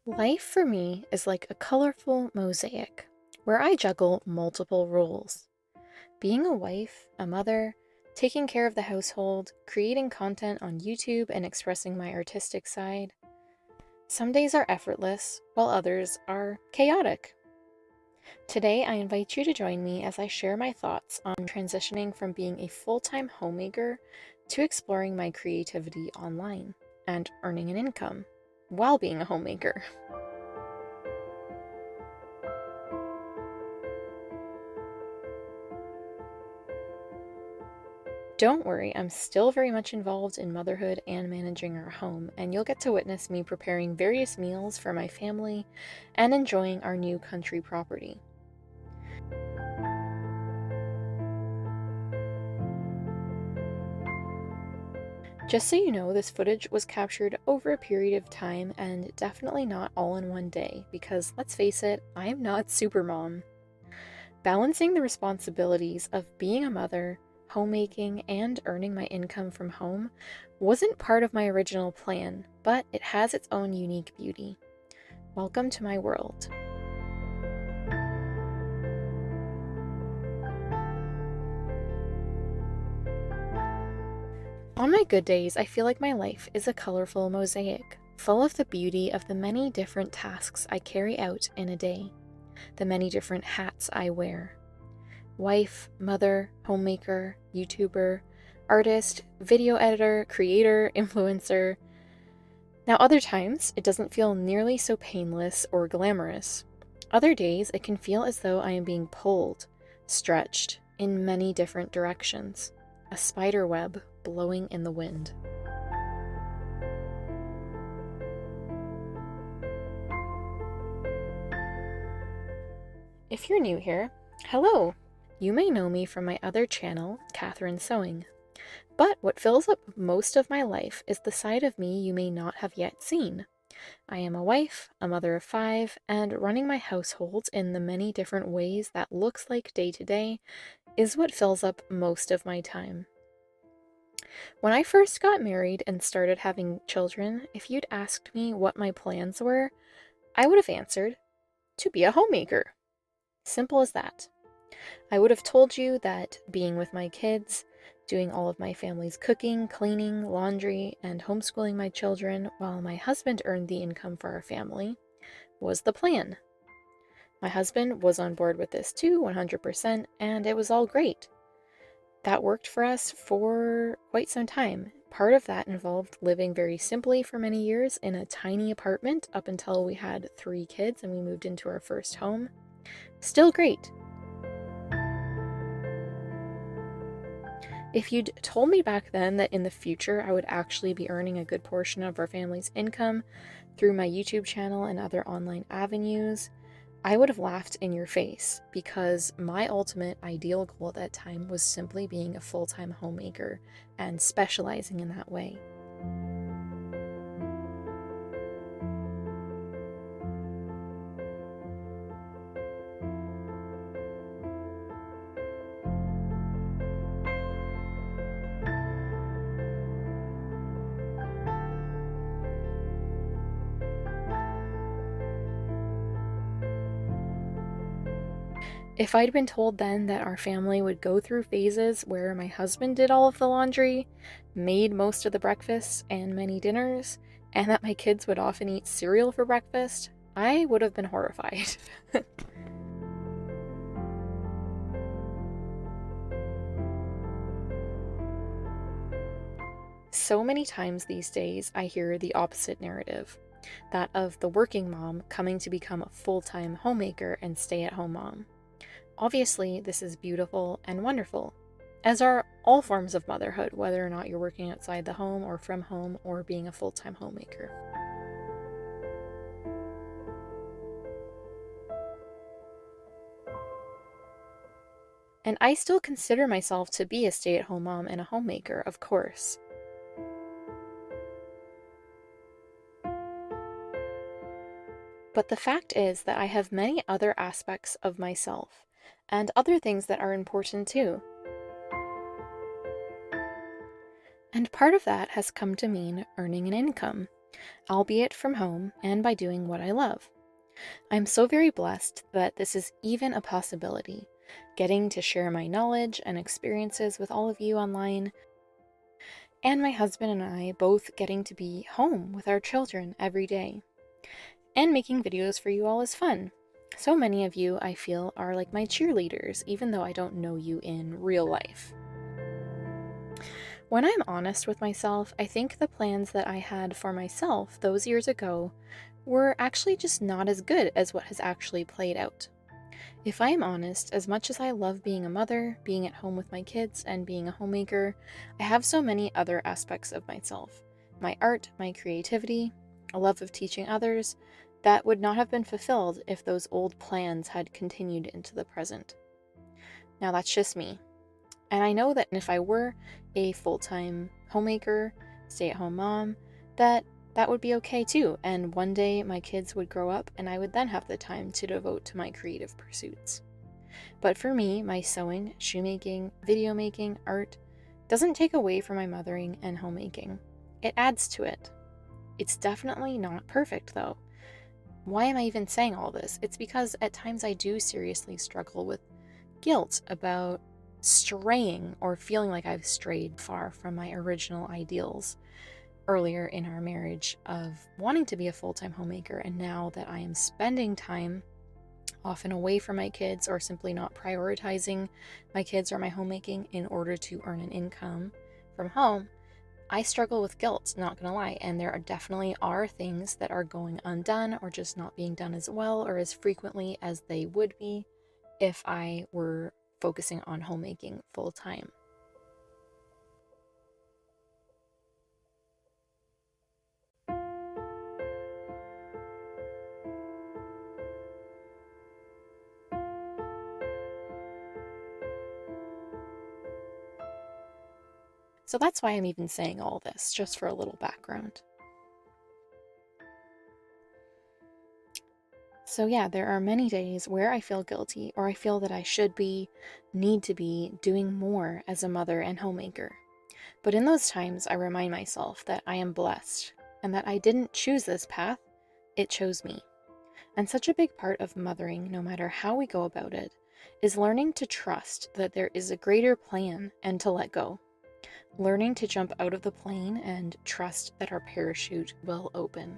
Life for me is like a colorful mosaic where I juggle multiple roles. Being a wife, a mother, taking care of the household, creating content on YouTube, and expressing my artistic side. Some days are effortless, while others are chaotic. Today, I invite you to join me as I share my thoughts on transitioning from being a full-time homemaker to exploring my creativity online and earning an income while being a homemaker. Don't worry, I'm still very much involved in motherhood and managing our home, and you'll get to witness me preparing various meals for my family and enjoying our new country property. Just so you know, this footage was captured over a period of time and definitely not all in one day, because let's face it, I am not supermom. Balancing the responsibilities of being a mother, homemaking, and earning my income from home wasn't part of my original plan, but it has its own unique beauty. Welcome to my world. On my good days, I feel like my life is a colorful mosaic, full of the beauty of the many different tasks I carry out in a day, the many different hats I wear. Wife, mother, homemaker, YouTuber, artist, video editor, creator, influencer. Now, other times, it doesn't feel nearly so painless or glamorous. Other days, it can feel as though I am being pulled, stretched, in many different directions, a spider web blowing in the wind. If you're new here, hello! You may know me from my other channel, Katherine Sewing. But what fills up most of my life is the side of me you may not have yet seen. I am a wife, a mother of 5, and running my household in the many different ways that looks like day to day is what fills up most of my time. When I first got married and started having children, if you'd asked me what my plans were, I would have answered, to be a homemaker. Simple as that. I would have told you that being with my kids, doing all of my family's cooking, cleaning, laundry, and homeschooling my children while my husband earned the income for our family was the plan. My husband was on board with this too, 100%, and it was all great. That worked for us for quite some time. Part of that involved living very simply for many years in a tiny apartment up until we had 3 kids and we moved into our first home. Still great. If you'd told me back then that in the future I would actually be earning a good portion of our family's income through my YouTube channel and other online avenues, I would have laughed in your face, because my ultimate ideal goal at that time was simply being a full-time homemaker and specializing in that way. If I'd been told then that our family would go through phases where my husband did all of the laundry, made most of the breakfasts and many dinners, and that my kids would often eat cereal for breakfast, I would have been horrified. So many times these days I hear the opposite narrative, that of the working mom coming to become a full-time homemaker and stay-at-home mom. Obviously, this is beautiful and wonderful, as are all forms of motherhood, whether or not you're working outside the home or from home or being a full-time homemaker. And I still consider myself to be a stay-at-home mom and a homemaker, of course. But the fact is that I have many other aspects of myself, and other things that are important too. And part of that has come to mean earning an income, albeit from home and by doing what I love. I'm so very blessed that this is even a possibility, getting to share my knowledge and experiences with all of you online, and my husband and I both getting to be home with our children every day. And making videos for you all is fun. So many of you, I feel, are like my cheerleaders, even though I don't know you in real life. When I'm honest with myself, I think the plans that I had for myself those years ago were actually just not as good as what has actually played out. If I am honest, as much as I love being a mother, being at home with my kids, and being a homemaker, I have so many other aspects of myself. My art, my creativity, a love of teaching others, that would not have been fulfilled if those old plans had continued into the present. Now that's just me. And I know that if I were a full-time homemaker, stay-at-home mom, that would be okay too, and one day my kids would grow up and I would then have the time to devote to my creative pursuits. But for me, my sewing, shoemaking, video making, art doesn't take away from my mothering and homemaking. It adds to it. It's definitely not perfect though. Why am I even saying all this? It's because at times I do seriously struggle with guilt about straying or feeling like I've strayed far from my original ideals earlier in our marriage of wanting to be a full-time homemaker, and now that I am spending time often away from my kids or simply not prioritizing my kids or my homemaking in order to earn an income from home, I struggle with guilt, not gonna lie, and there definitely are things that are going undone or just not being done as well or as frequently as they would be if I were focusing on homemaking full time. So that's why I'm even saying all this, just for a little background. So yeah, there are many days where I feel guilty or I feel that I should be, need to be doing more as a mother and homemaker. But in those times, I remind myself that I am blessed and that I didn't choose this path, it chose me. And such a big part of mothering, no matter how we go about it, is learning to trust that there is a greater plan and to let go. Learning to jump out of the plane and trust that our parachute will open.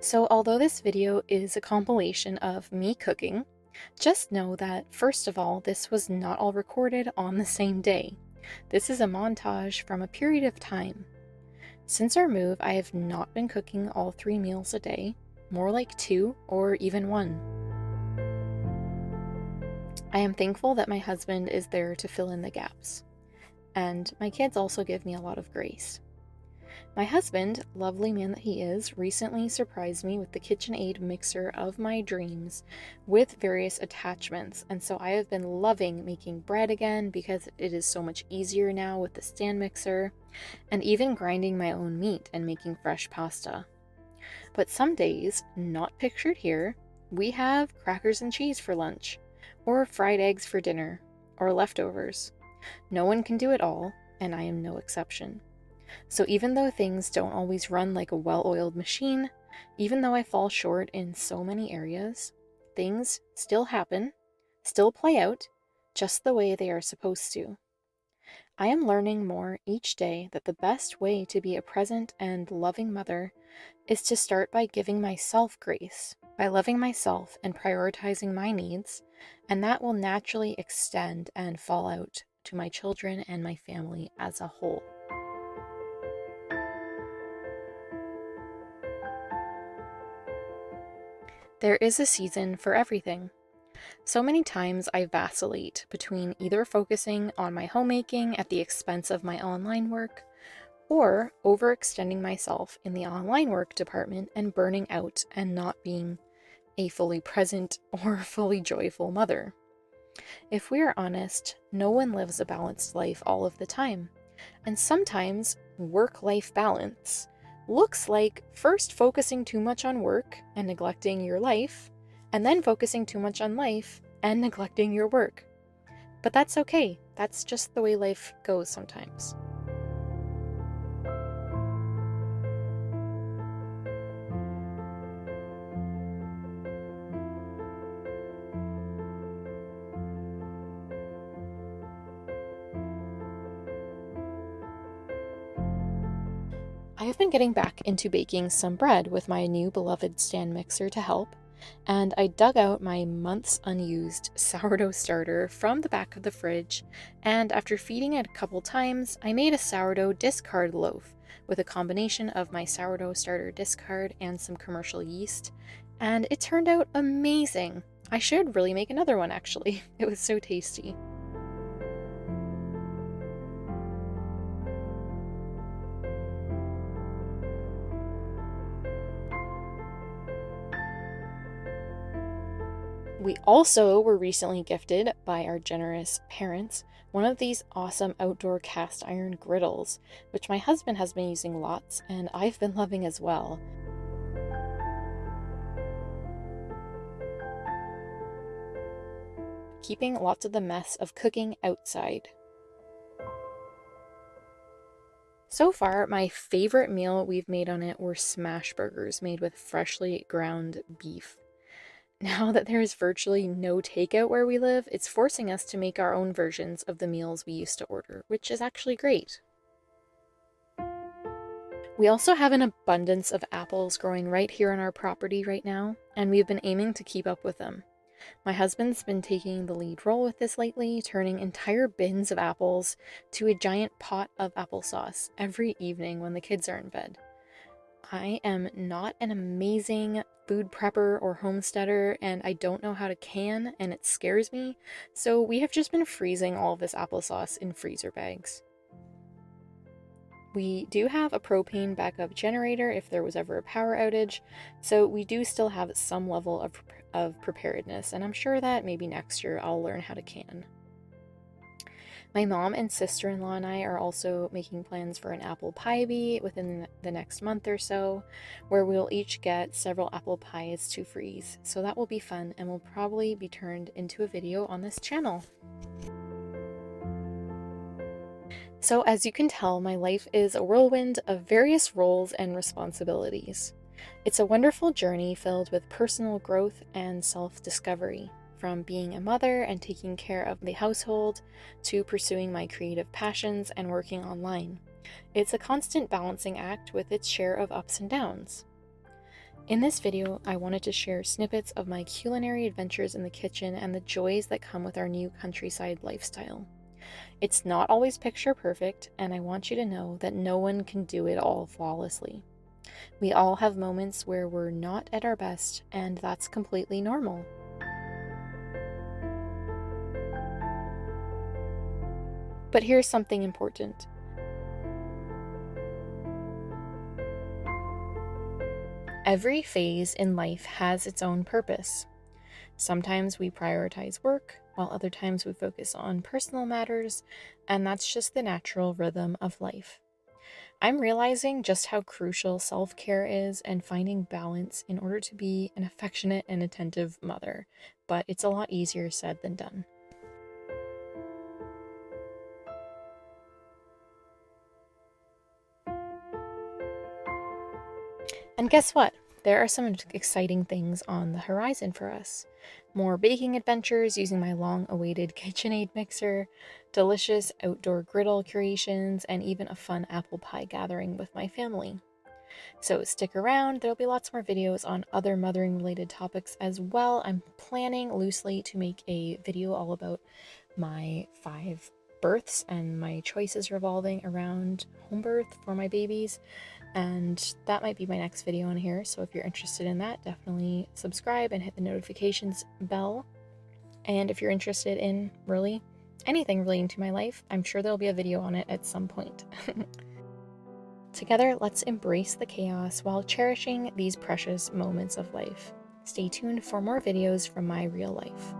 So although this video is a compilation of me cooking, just know that first of all, this was not all recorded on the same day. This is a montage from a period of time. Since our move, I have not been cooking all 3 meals a day, more like 2 or even 1. I am thankful that my husband is there to fill in the gaps, and my kids also give me a lot of grace. My husband, lovely man that he is, recently surprised me with the KitchenAid mixer of my dreams with various attachments, and so I have been loving making bread again because it is so much easier now with the stand mixer, and even grinding my own meat and making fresh pasta. But some days, not pictured here, we have crackers and cheese for lunch, or fried eggs for dinner, or leftovers. No one can do it all, and I am no exception. So even though things don't always run like a well-oiled machine, even though I fall short in so many areas, things still happen, still play out, just the way they are supposed to. I am learning more each day that the best way to be a present and loving mother is to start by giving myself grace, by loving myself and prioritizing my needs, and that will naturally extend and fall out to my children and my family as a whole. There is a season for everything. So many times I vacillate between either focusing on my homemaking at the expense of my online work, or overextending myself in the online work department and burning out and not being a fully present or fully joyful mother. If we are honest, no one lives a balanced life all of the time. And sometimes work-life balance looks like first focusing too much on work and neglecting your life, and then focusing too much on life and neglecting your work. But that's okay. That's just the way life goes sometimes. I have been getting back into baking some bread with my new beloved stand mixer to help, and I dug out my months unused sourdough starter from the back of the fridge, and after feeding it a couple times, I made a sourdough discard loaf with a combination of my sourdough starter discard and some commercial yeast, and it turned out amazing. I should really make another one actually. It was so tasty. We also were recently gifted by our generous parents one of these awesome outdoor cast iron griddles, which my husband has been using lots and I've been loving as well. Keeping lots of the mess of cooking outside. So far, my favorite meal we've made on it were smash burgers made with freshly ground beef. Now that there is virtually no takeout where we live, it's forcing us to make our own versions of the meals we used to order, which is actually great. We also have an abundance of apples growing right here on our property right now, and we've been aiming to keep up with them. My husband's been taking the lead role with this lately, turning entire bins of apples to a giant pot of applesauce every evening when the kids are in bed. I am not an amazing food prepper or homesteader, and I don't know how to can, and it scares me, so we have just been freezing all of this applesauce in freezer bags. We do have a propane backup generator if there was ever a power outage, so we do still have some level of preparedness, and I'm sure that maybe next year I'll learn how to can. My mom and sister-in-law and I are also making plans for an apple pie bee within the next month or so, where we'll each get several apple pies to freeze. So that will be fun and will probably be turned into a video on this channel. So as you can tell, my life is a whirlwind of various roles and responsibilities. It's a wonderful journey filled with personal growth and self-discovery. From being a mother and taking care of the household to pursuing my creative passions and working online. It's a constant balancing act with its share of ups and downs. In this video, I wanted to share snippets of my culinary adventures in the kitchen and the joys that come with our new countryside lifestyle. It's not always picture perfect, and I want you to know that no one can do it all flawlessly. We all have moments where we're not at our best, and that's completely normal. But here's something important. Every phase in life has its own purpose. Sometimes we prioritize work, while other times we focus on personal matters, and that's just the natural rhythm of life. I'm realizing just how crucial self-care is and finding balance in order to be an affectionate and attentive mother, but it's a lot easier said than done. And guess what? There are some exciting things on the horizon for us. More baking adventures using my long-awaited KitchenAid mixer, delicious outdoor griddle creations, and even a fun apple pie gathering with my family. So stick around, there'll be lots more videos on other mothering-related topics as well. I'm planning loosely to make a video all about my 5 births and my choices revolving around home birth for my babies. And that might be my next video on here, so if you're interested in that, definitely subscribe and hit the notifications bell. And if you're interested in really anything relating to my life, I'm sure there'll be a video on it at some point. Together, let's embrace the chaos while cherishing these precious moments of life. Stay tuned for more videos from my real life.